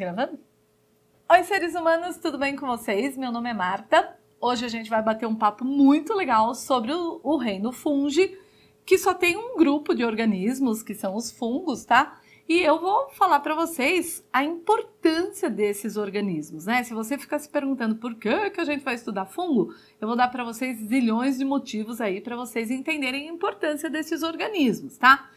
Gravando? Oi, seres humanos, tudo bem com vocês? Meu nome é Marta. Hoje a gente vai bater um papo muito legal sobre o reino fungi, que só tem um grupo de organismos, que são os fungos, tá? E eu vou falar para vocês a importância desses organismos, né? Se você ficar se perguntando por que a gente vai estudar fungo, eu vou dar para vocês zilhões de motivos aí para vocês entenderem a importância desses organismos, tá?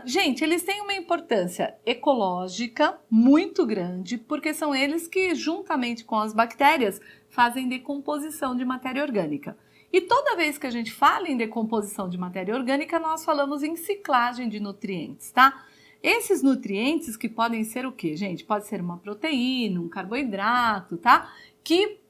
Gente, eles têm uma importância ecológica muito grande, porque são eles que, juntamente com as bactérias, fazem decomposição de matéria orgânica. E toda vez que a gente fala em decomposição de matéria orgânica, nós falamos em ciclagem de nutrientes, tá? Esses nutrientes que podem ser o quê, gente? Pode ser uma proteína, um carboidrato, tá?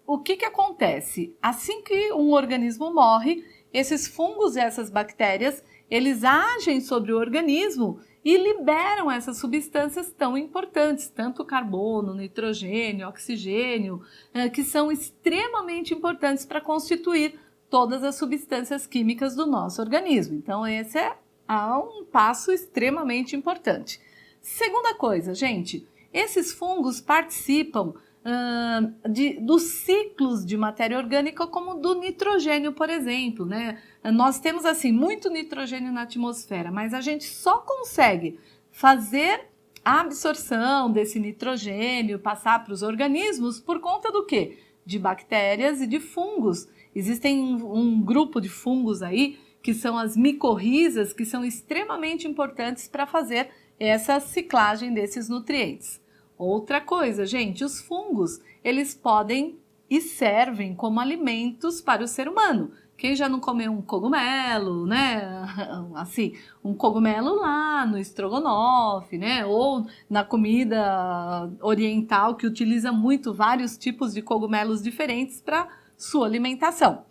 O que acontece? Assim que um organismo morre, esses fungos e essas bactérias, eles agem sobre o organismo e liberam essas substâncias tão importantes, tanto carbono, nitrogênio, oxigênio, que são extremamente importantes para constituir todas as substâncias químicas do nosso organismo. Então, esse é um passo extremamente importante. Segunda coisa, gente, esses fungos participam dos ciclos de matéria orgânica, como do nitrogênio, por exemplo, né? Nós temos, assim, muito nitrogênio na atmosfera, mas a gente só consegue fazer a absorção desse nitrogênio, passar para os organismos, por conta do quê? De bactérias e de fungos. Existem um grupo de fungos aí, que são as micorrizas, que são extremamente importantes para fazer essa ciclagem desses nutrientes. Outra coisa, gente, os fungos, eles podem e servem como alimentos para o ser humano. Quem já não comeu um cogumelo, né? Assim, um cogumelo lá no estrogonofe, né? Ou na comida oriental, que utiliza muito vários tipos de cogumelos diferentes para sua alimentação.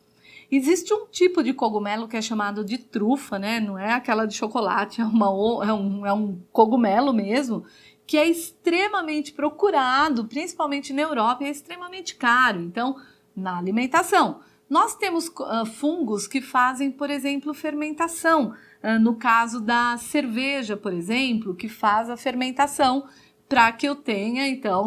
Existe um tipo de cogumelo que é chamado de trufa, né? Não é aquela de chocolate, é um cogumelo mesmo, que é extremamente procurado, principalmente na Europa, e é extremamente caro, então, na alimentação. Nós temos fungos que fazem, por exemplo, fermentação. No caso da cerveja, por exemplo, que faz a fermentação para que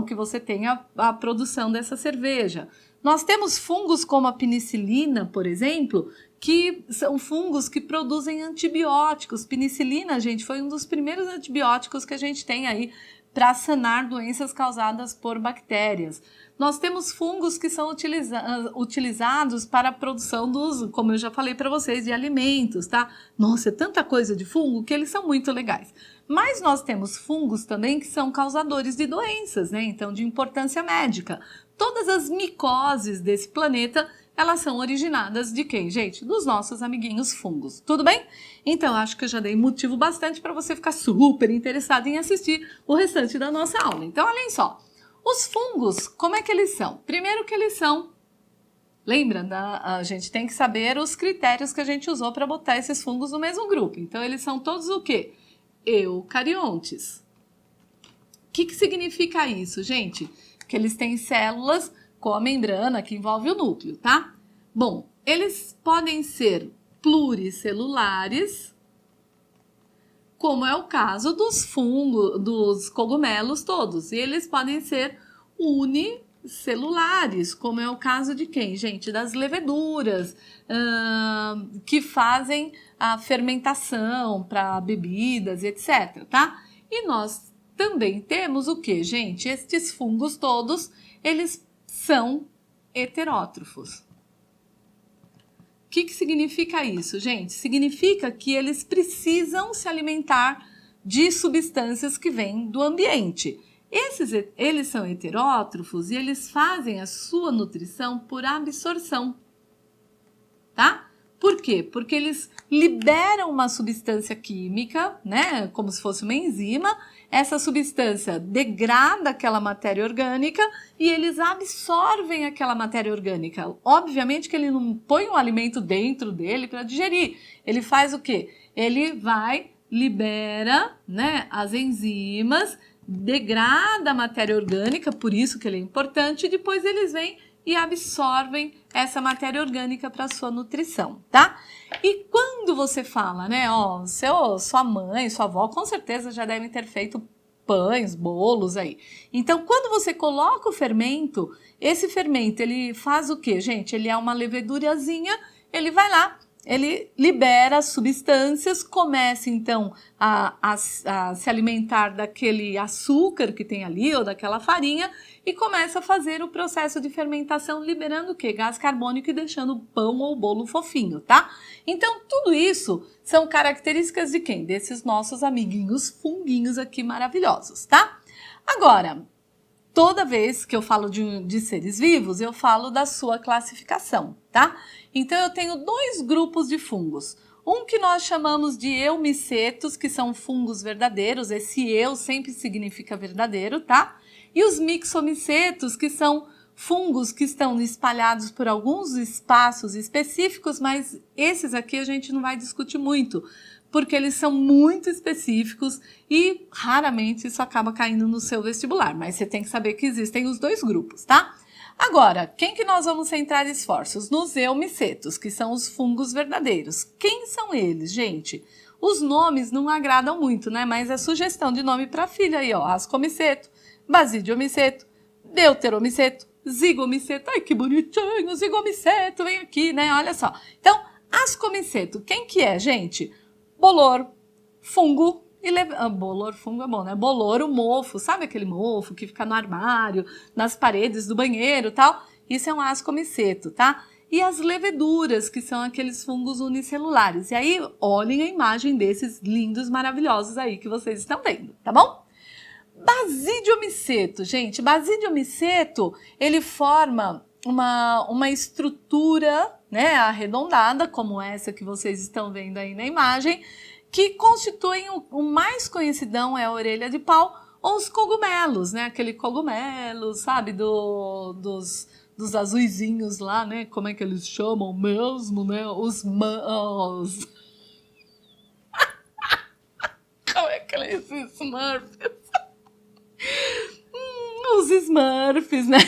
que você tenha a produção dessa cerveja. Nós temos fungos como a penicilina, por exemplo, que são fungos que produzem antibióticos. Penicilina, gente, foi um dos primeiros antibióticos que a gente tem aí para sanar doenças causadas por bactérias. Nós temos fungos que são utilizados para a produção como eu já falei para vocês, de alimentos, tá? Nossa, é tanta coisa de fungo que eles são muito legais. Mas nós temos fungos também que são causadores de doenças, né? Então, de importância médica. Todas as micoses desse planeta, elas são originadas de quem, gente? Dos nossos amiguinhos fungos. Tudo bem? Então, acho que eu já dei motivo bastante para você ficar super interessado em assistir o restante da nossa aula. Então, olhem só. Os fungos, como é que eles são? Primeiro que eles são... Lembra? A gente tem que saber os critérios que a gente usou para botar esses fungos no mesmo grupo. Então, eles são todos o quê? Eucariontes. O que significa isso, gente? Que eles têm células com a membrana que envolve o núcleo, tá? Bom, eles podem ser pluricelulares, como é o caso dos fungos, dos cogumelos todos. E eles podem ser unicelulares, como é o caso de quem, gente? Das leveduras, que fazem a fermentação para bebidas, etc, tá? E nós também temos o que, gente? Estes fungos todos, eles são heterótrofos. O que significa isso, gente? Significa que eles precisam se alimentar de substâncias que vêm do ambiente. Eles são heterótrofos e eles fazem a sua nutrição por absorção, tá? Por quê? Porque eles liberam uma substância química, né? Como se fosse uma enzima. Essa substância degrada aquela matéria orgânica e eles absorvem aquela matéria orgânica. Obviamente que ele não põe um alimento dentro dele para digerir. Ele faz o quê? Ele libera, né, as enzimas, degrada a matéria orgânica, por isso que ele é importante, e depois eles vêm e absorvem essa matéria orgânica para sua nutrição, tá? E quando você fala, né, sua mãe, sua avó, com certeza já devem ter feito pães, bolos aí. Então, quando você coloca o fermento, esse fermento, ele faz o quê, gente? Ele é uma levedurazinha, ele vai lá, ele libera substâncias, começa então a se alimentar daquele açúcar que tem ali ou daquela farinha e começa a fazer o processo de fermentação, liberando o quê? Gás carbônico e deixando o pão ou o bolo fofinho, tá? Então, tudo isso são características de quem? Desses nossos amiguinhos funguinhos aqui maravilhosos, tá? Agora, toda vez que eu falo de seres vivos, eu falo da sua classificação, tá? Então, eu tenho dois grupos de fungos. Um que nós chamamos de eumicetos, que são fungos verdadeiros. Esse eu sempre significa verdadeiro, tá? E os mixomicetos, que são fungos que estão espalhados por alguns espaços específicos, mas esses aqui a gente não vai discutir muito, porque eles são muito específicos e raramente isso acaba caindo no seu vestibular, mas você tem que saber que existem os dois grupos, tá? Agora, quem que nós vamos centrar esforços? Nos eumicetos, que são os fungos verdadeiros. Quem são eles, gente? Os nomes não agradam muito, né? Mas é sugestão de nome para filha aí, ó. Ascomiceto, basidiomiceto, deuteromiceto, zigomiceto. Ai, que bonitinho, zigomiceto, vem aqui, né? Olha só. Então, ascomiceto, quem que é, gente? Bolor, fungo e bolor, fungo é bom, né? Bolor, o mofo, sabe aquele mofo que fica no armário, nas paredes do banheiro e tal? Isso é um ascomiceto, tá? E as leveduras, que são aqueles fungos unicelulares. E aí, olhem a imagem desses lindos, maravilhosos aí que vocês estão vendo, tá bom? Basidiomiceto, gente, basidiomiceto, ele forma uma estrutura, né, arredondada, como essa que vocês estão vendo aí na imagem, que constituem o mais conhecidão é a orelha de pau ou os cogumelos, né, aquele cogumelo, sabe, dos azuizinhos lá, né, como é que eles chamam mesmo, né, como é que eles Smurfs? Os Smurfs, né,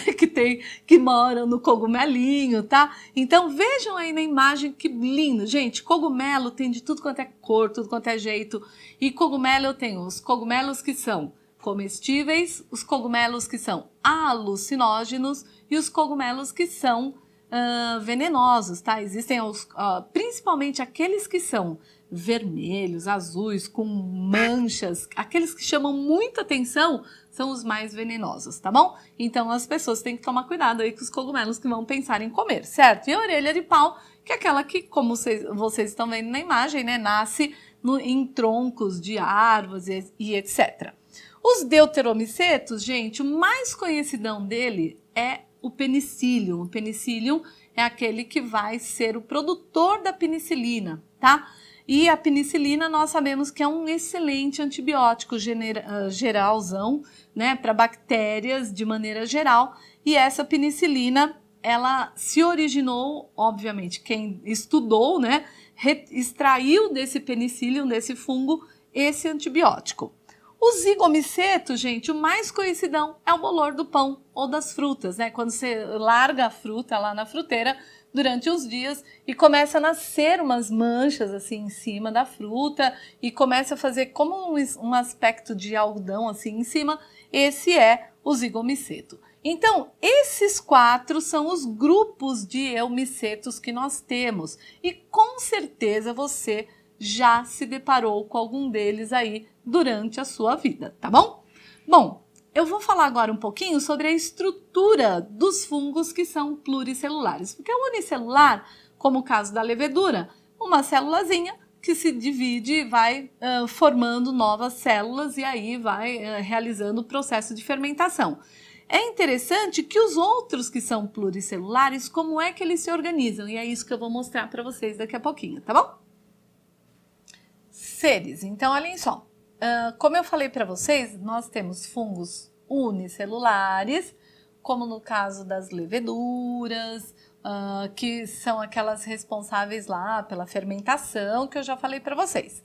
que moram no cogumelinho, tá? Então vejam aí na imagem que lindo, gente. Cogumelo tem de tudo quanto é cor, tudo quanto é jeito. E cogumelo eu tenho os cogumelos que são comestíveis, os cogumelos que são alucinógenos e os cogumelos que são venenosos, tá? Existem principalmente aqueles que são vermelhos, azuis, com manchas, aqueles que chamam muita atenção são os mais venenosos, tá bom? Então as pessoas têm que tomar cuidado aí com os cogumelos que vão pensar em comer, certo? E a orelha de pau, que é aquela que, como vocês estão vendo na imagem, né, nasce em troncos de árvores e etc. Os deuteromicetos, gente, o mais conhecidão dele é o penicillium. O penicillium é aquele que vai ser o produtor da penicilina, tá? E a penicilina nós sabemos que é um excelente antibiótico geralzão, né, para bactérias de maneira geral. E essa penicilina, ela se originou, obviamente, quem estudou, né, extraiu desse penicillium, desse fungo, esse antibiótico. O zigomiceto, gente, o mais conhecidão é o bolor do pão ou das frutas, né? Quando você larga a fruta lá na fruteira durante os dias e começa a nascer umas manchas assim em cima da fruta e começa a fazer como um aspecto de algodão assim em cima, esse é o zigomiceto. Então, esses 4 são os grupos de eumicetos que nós temos e com certeza você já se deparou com algum deles aí durante a sua vida, tá bom? Bom, eu vou falar agora um pouquinho sobre a estrutura dos fungos que são pluricelulares, porque o unicelular, como o caso da levedura, uma célulazinha que se divide e vai formando novas células e aí vai realizando o processo de fermentação. É interessante que os outros que são pluricelulares, como é que eles se organizam? E é isso que eu vou mostrar para vocês daqui a pouquinho, tá bom? Seres, então olhem só, como eu falei para vocês, nós temos fungos unicelulares, como no caso das leveduras, que são aquelas responsáveis lá pela fermentação, que eu já falei para vocês.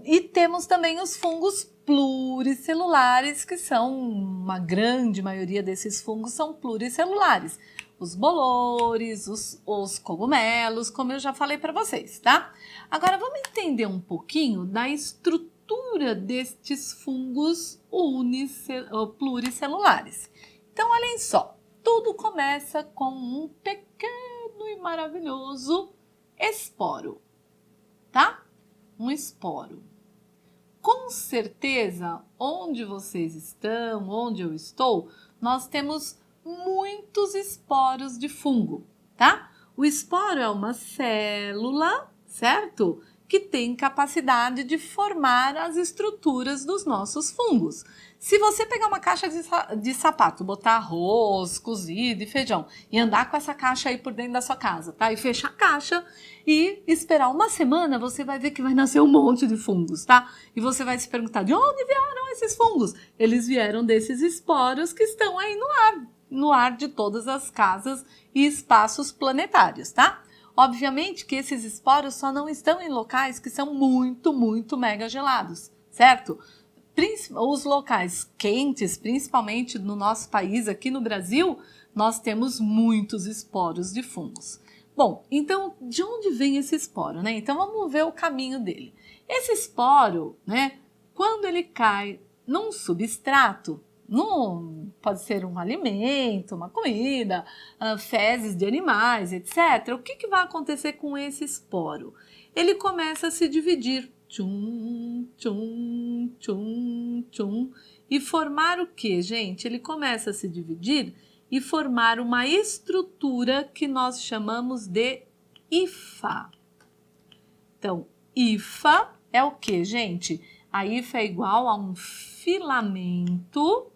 E temos também os fungos pluricelulares, que são, uma grande maioria desses fungos são pluricelulares. Os bolores, os cogumelos, como eu já falei para vocês, tá? Agora vamos entender um pouquinho da estrutura estrutura destes fungos pluricelulares. Então, olhem só, tudo começa com um pequeno e maravilhoso esporo, tá? Um esporo. Com certeza, onde vocês estão, onde eu estou, nós temos muitos esporos de fungo, tá? O esporo é uma célula, certo? Que tem capacidade de formar as estruturas dos nossos fungos. Se você pegar uma caixa de sapato, botar arroz, cozido e feijão e andar com essa caixa aí por dentro da sua casa, tá? E fechar a caixa e esperar uma semana, você vai ver que vai nascer um monte de fungos, tá? E você vai se perguntar, de onde vieram esses fungos? Eles vieram desses esporos que estão aí no ar de todas as casas e espaços planetários, tá? Obviamente que esses esporos só não estão em locais que são muito mega gelados, certo? Os locais quentes, principalmente no nosso país, aqui no Brasil, nós temos muitos esporos de fungos. Bom, então, de onde vem esse esporo, né? Então, vamos ver o caminho dele. Esse esporo, né, quando ele cai num substrato, pode ser um alimento, uma comida, fezes de animais, etc. O que vai acontecer com esse esporo? Ele começa a se dividir, tchum, tchum, tchum, tchum, e formar o que, gente? Ele começa a se dividir e formar uma estrutura que nós chamamos de hifa. Então, hifa é o que, gente? A hifa é igual a um filamento.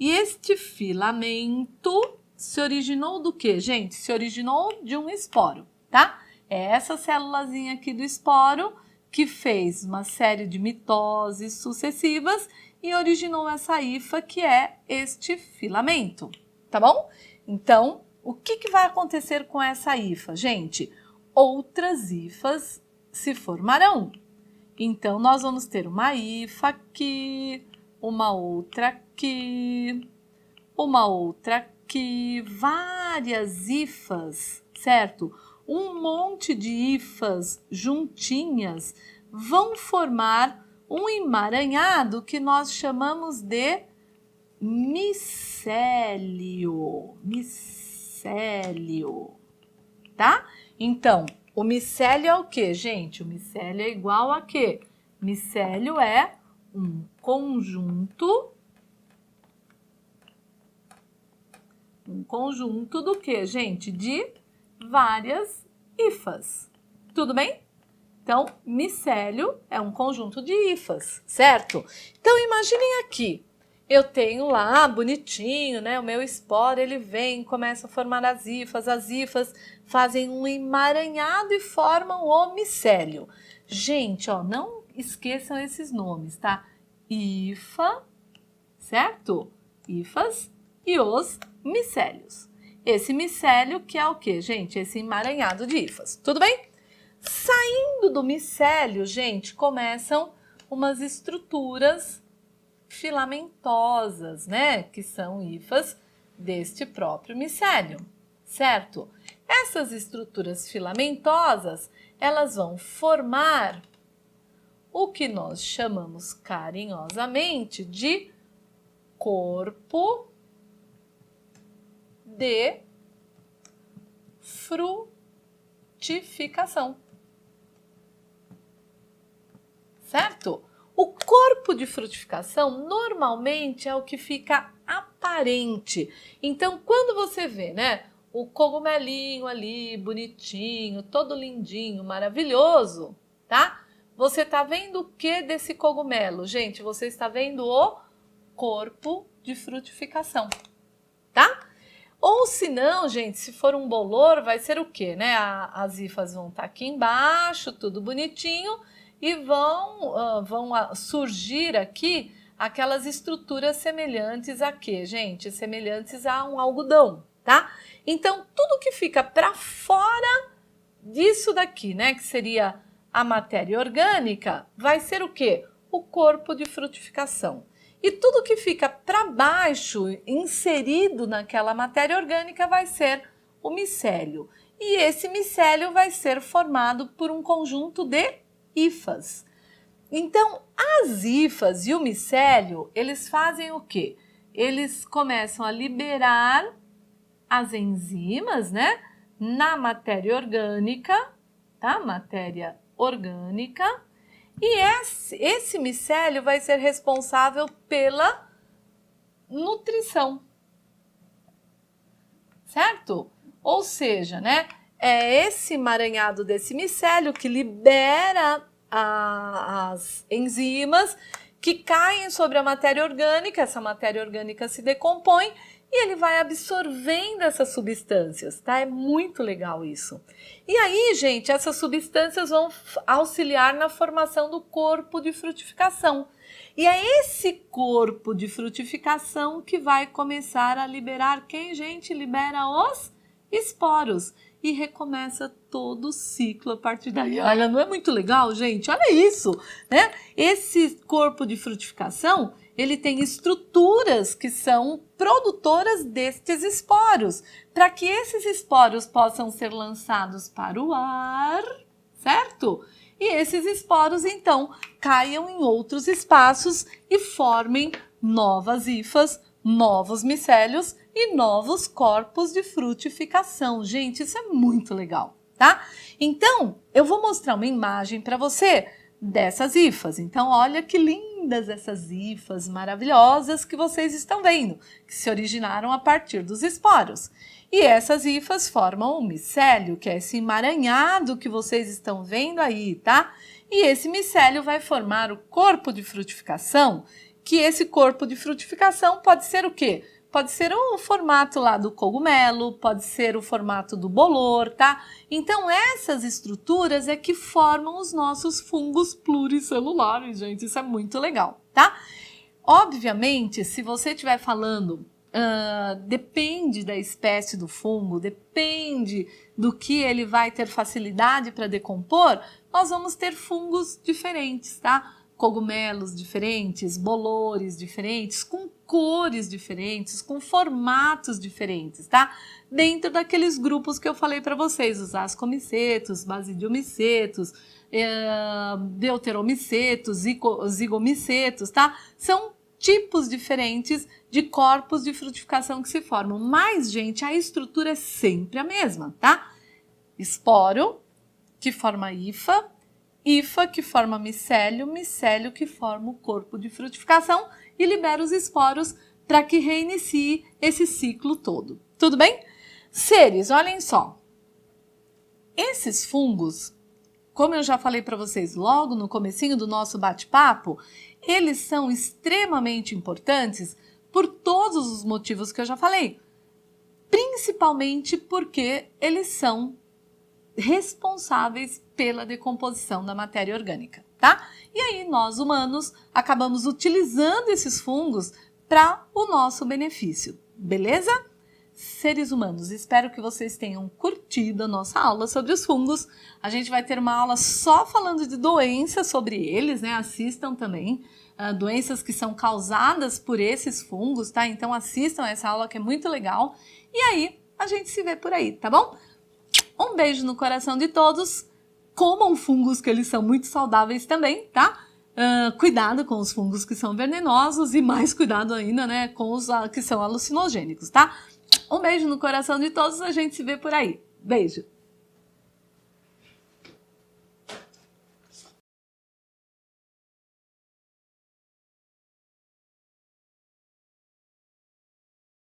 E este filamento se originou do quê, gente? Se originou de um esporo, tá? É essa célulazinha aqui do esporo que fez uma série de mitoses sucessivas e originou essa hifa, que é este filamento, tá bom? Então, o que vai acontecer com essa hifa, gente? Outras hifas se formarão. Então, nós vamos ter uma hifa aqui, uma outra aqui, uma outra aqui, várias hifas, certo? Um monte de hifas juntinhas vão formar um emaranhado que nós chamamos de micélio. Micélio, tá? Então, o micélio é o que, gente? O micélio é igual a quê? Micélio é um conjunto do que, gente? De várias hifas. Tudo bem? Então, micélio é um conjunto de hifas, certo? Então, imaginem aqui, eu tenho lá, bonitinho, né? O meu esporo, ele vem, começa a formar as hifas fazem um emaranhado e formam o micélio. Gente, ó, não esqueçam esses nomes, tá? Hifa, certo? Hifas e os micélios. Esse micélio que é o que, gente? Esse emaranhado de hifas, tudo bem? Saindo do micélio, gente, começam umas estruturas filamentosas, né? Que são hifas deste próprio micélio, certo? Essas estruturas filamentosas, elas vão formar o que nós chamamos carinhosamente de corpo de frutificação. Certo? O corpo de frutificação normalmente é o que fica aparente. Então, quando você vê, né, o cogumelinho ali, bonitinho, todo lindinho, maravilhoso, tá? Você está vendo o que desse cogumelo? Gente, você está vendo o corpo de frutificação, tá? Ou se não, gente, se for um bolor, vai ser o quê, né? As hifas vão estar aqui embaixo, tudo bonitinho, e vão surgir aqui aquelas estruturas semelhantes a quê, gente? Semelhantes a um algodão, tá? Então, tudo que fica para fora disso daqui, né, que seria a matéria orgânica, vai ser o quê? O corpo de frutificação. E tudo que fica para baixo, inserido naquela matéria orgânica, vai ser o micélio. E esse micélio vai ser formado por um conjunto de hifas. Então, as hifas e o micélio, eles fazem o quê? Eles começam a liberar as enzimas, né, na matéria orgânica, tá? Matéria orgânica. E esse micélio vai ser responsável pela nutrição, certo? Ou seja, né, é esse emaranhado desse micélio que libera as enzimas que caem sobre a matéria orgânica, essa matéria orgânica se decompõe e ele vai absorvendo essas substâncias, tá? É muito legal isso. E aí, gente, essas substâncias vão auxiliar na formação do corpo de frutificação. E é esse corpo de frutificação que vai começar a liberar quem, gente? Libera os esporos. E recomeça todo o ciclo a partir daí. Olha, não é muito legal, gente? Olha isso, né? Esse corpo de frutificação, ele tem estruturas que são produtoras destes esporos, para que esses esporos possam ser lançados para o ar, certo? E esses esporos, então, caiam em outros espaços e formem novas hifas, novos micélios e novos corpos de frutificação. Gente, isso é muito legal, tá? Então, eu vou mostrar uma imagem para você dessas hifas. Então, olha que lindas essas hifas maravilhosas que vocês estão vendo, que se originaram a partir dos esporos. E essas hifas formam o micélio, que é esse emaranhado que vocês estão vendo aí, tá? E esse micélio vai formar o corpo de frutificação, que esse corpo de frutificação pode ser o quê? Pode ser o formato lá do cogumelo, pode ser o formato do bolor, tá? Então, essas estruturas é que formam os nossos fungos pluricelulares, gente. Isso é muito legal, tá? Obviamente, se você estiver falando, depende da espécie do fungo, depende do que ele vai ter facilidade para decompor, nós vamos ter fungos diferentes, tá? Cogumelos diferentes, bolores diferentes, com cores diferentes, com formatos diferentes, tá? Dentro daqueles grupos que eu falei para vocês, os ascomicetos, basidiomicetos, deuteromicetos, zigomicetos, tá? São tipos diferentes de corpos de frutificação que se formam. Mas, gente, a estrutura é sempre a mesma, tá? Esporo, que forma hifa, hifa que forma micélio, micélio que forma o corpo de frutificação e libera os esporos para que reinicie esse ciclo todo. Tudo bem? Seres, olhem só. Esses fungos, como eu já falei para vocês logo no comecinho do nosso bate-papo, eles são extremamente importantes por todos os motivos que eu já falei. Principalmente porque eles são responsáveis pela decomposição da matéria orgânica, tá? E aí nós humanos acabamos utilizando esses fungos para o nosso benefício, beleza? Seres humanos, espero que vocês tenham curtido a nossa aula sobre os fungos. A gente vai ter uma aula só falando de doenças sobre eles, né? Assistam também, doenças que são causadas por esses fungos, tá? Então assistam essa aula que é muito legal. E aí a gente se vê por aí, tá bom? Um beijo no coração de todos. Comam fungos, que eles são muito saudáveis também, tá? Cuidado com os fungos que são venenosos e mais cuidado ainda, né, com os que são alucinogênicos, tá? Um beijo no coração de todos, a gente se vê por aí. Beijo!